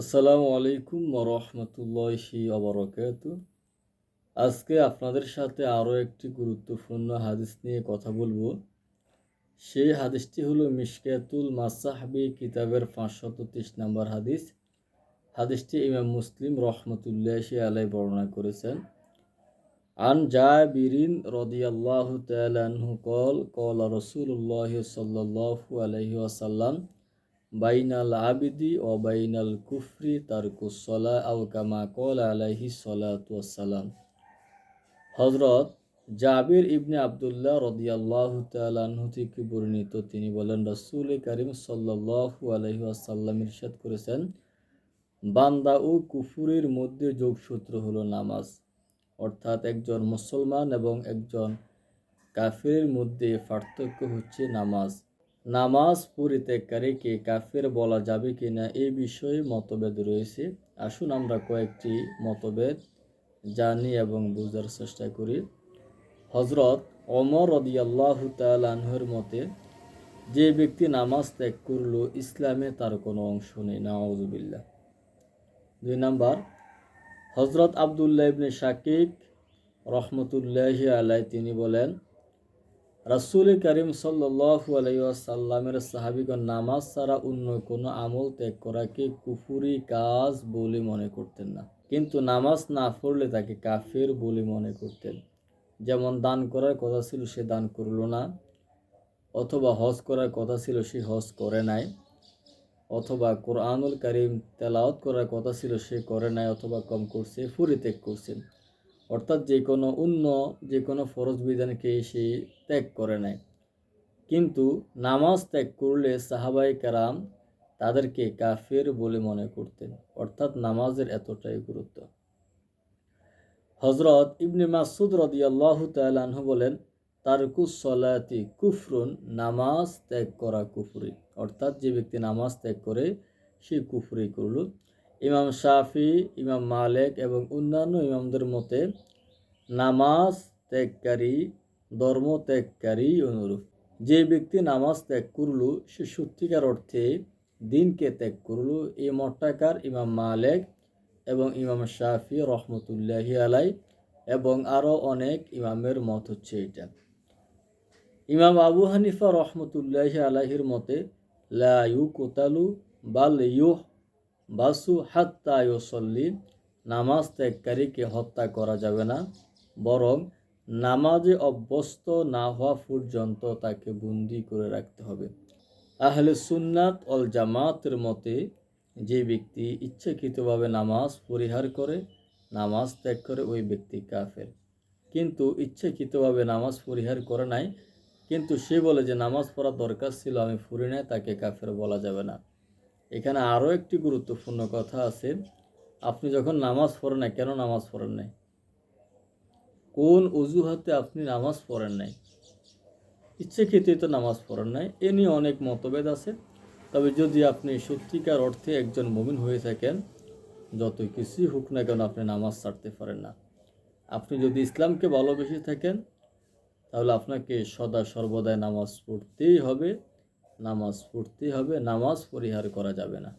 আসসালামু আলাইকুম রহমতুল্লাহি ওয়া আজকে আপনাদের সাথে আরও একটি গুরুত্বপূর্ণ হাদিস নিয়ে কথা বলবো। সেই হাদিসটি হলো মিশকাতুল মাসাহবি কিতাবের 530 নম্বর হাদিস। হাদিসটি ইমাম মুসলিম রহমতুল্লাহি আলাই বর্ণনা করেছেন। আন জাবিরিন রাদিয়াল্লাহু তাআলা আনহু ক্বালা রাসূলুল্লাহ সাল্লাল্লাহু আলাইহি ওয়াসাল্লাম বাইনাল আবিদি ও বাইনাল কুফরি তারকুস সালাহ আও কামা ক্বালা আলাইহিস সালাতু ওয়াসসালাম। হযরত জাবির ইবনে আব্দুল্লাহ রাদিয়াল্লাহু তাআলা আনহু থেকে বর্ণিত, তিনি বলেন, রাসূল কারীম সাল্লাল্লাহু আলাইহি ওয়াসাল্লাম ইরশাদ করেছেন, বান্দা ও কুফরের মধ্যে যোগসূত্র হলো নামাজ। অর্থাৎ একজন মুসলমান এবং একজন কাফেরের মধ্যে পার্থক্য হচ্ছে নামাজ। নামাজ পরিত্যাগকারীকে কাফের বলা যাবে কিনা এই বিষয়ে মতভেদ রয়েছে। আসুন আমরা কয়েকটি মতভেদ জানি এবং বোঝার চেষ্টা করি। হযরত ওমর রাদিয়াল্লাহু তাআলা আনহুর মতে, যে ব্যক্তি নামাজ ত্যাগ করল ইসলামে তার কোনো অংশ নেই। নাউযুবিল্লাহ। 2 নাম্বার, হযরত আব্দুল্লাহ ইবনে শাকিক রহমতুল্লাহি আলাইহি তিনি বলেন, রাসূল কারীম সাল্লাল্লাহু আলাইহি ওয়াসাল্লামের সাহাবীগণ নামাজ ছাড়া অন্য কোনো আমল ত্যাগ করাকে কুফরি কাজ বলে মনে করতেন না, কিন্তু নামাজ না পড়লে তাকে কাফের বলে মনে করতেন। যেমন দান করার কথা ছিল সে দান করল না, অথবা হজ করার কথা ছিল সে হজ করে নাই, অথবা কোরআনুল কারীম তেলাওয়াত করার কথা ছিল সে করে নাই, অথবা কম করছে, পরিত্যাগ করছেন। অর্থাৎ যে কোনো ফরজ বিধানকে সে ত্যাগ করে নাই। কিন্তু নামাজ ত্যাগ করলে সাহাবায়ে কেরাম তাদেরকে কাফের বলে মনে করতেন। অর্থাৎ নামাজের এতটাই গুরুত্ব। হযরত ইবনে মাসউদ রাদিয়াল্লাহু তাআলা আনহু বলেন, তারকুস সালাতি কুফরুন, নামাজ ত্যাগ করা কুফরি। অর্থাৎ যে ব্যক্তি নামাজ ত্যাগ করে সে কুফরি করল। ইমাম শাফি, ইমাম মালিক এবং অন্যান্য ইমামদের মতে নামাজ ত্যাগকারী ধর্ম ত্যাগকারী অনুরূপ। যে ব্যক্তি নামাজ ত্যাগ করল সে সত্যিকার অর্থে দিনকে ত্যাগ করল। এই মতটাকার ইমাম মালিক এবং ইমাম শাফি রহমতুল্লাহি আলাই এবং আরও অনেক ইমামের মত হচ্ছে এটা। ইমাম আবু হানিফা রহমতুল্লাহি আলাইহির মতে, লা ইউকতালু বাল ইউহবাসু হাত্তা ইউসাল্লি, নামাজ ত্যাগকারীকে হত্যা করা যাবে না, বরং নামাজে অভ্যস্ত না হওয়া পর্যন্ত তাকে বন্দী করে রাখতে হবে। আহলে সুন্নাত ওয়াল জামাতের মতে, যে ব্যক্তি ইচ্ছাকৃতভাবে নামাজ পরিহার করে, নামাজ ত্যাগ করে, ওই ব্যক্তি কাফের। কিন্তু ইচ্ছাকৃতভাবে নামাজ পরিহার করে নাই, কিন্তু সে বলে যে নামাজ পড়ার দরকার ছিল আমি পড়ি নাই, তাকে কাফের বলা যাবে না। এখানে আরও একটি গুরুত্বপূর্ণ কথা আছে। আপনি যখন নামাজ পড়েন না, কেন নামাজ পড়েন নাই? কোন অজুহাতে আপনি নামাজ পড়েন নাই? ইচ্ছাকৃতই তো নামাজ পড়েন নাই। এ নিয়ে অনেক মতভেদ আছে। তবে যদি আপনি সত্যিকার অর্থে একজন মুমিন হয়ে থাকেন, যত কিছুই হোক না কেন আপনি নামাজ ছাড়তে পারেন না। আপনি যদি ইসলামকে ভালোবেসে থাকেন তাহলে আপনাকে সদা সর্বদাই নামাজ পড়তেই হবে, নামাজ পরিহার করা যাবে না।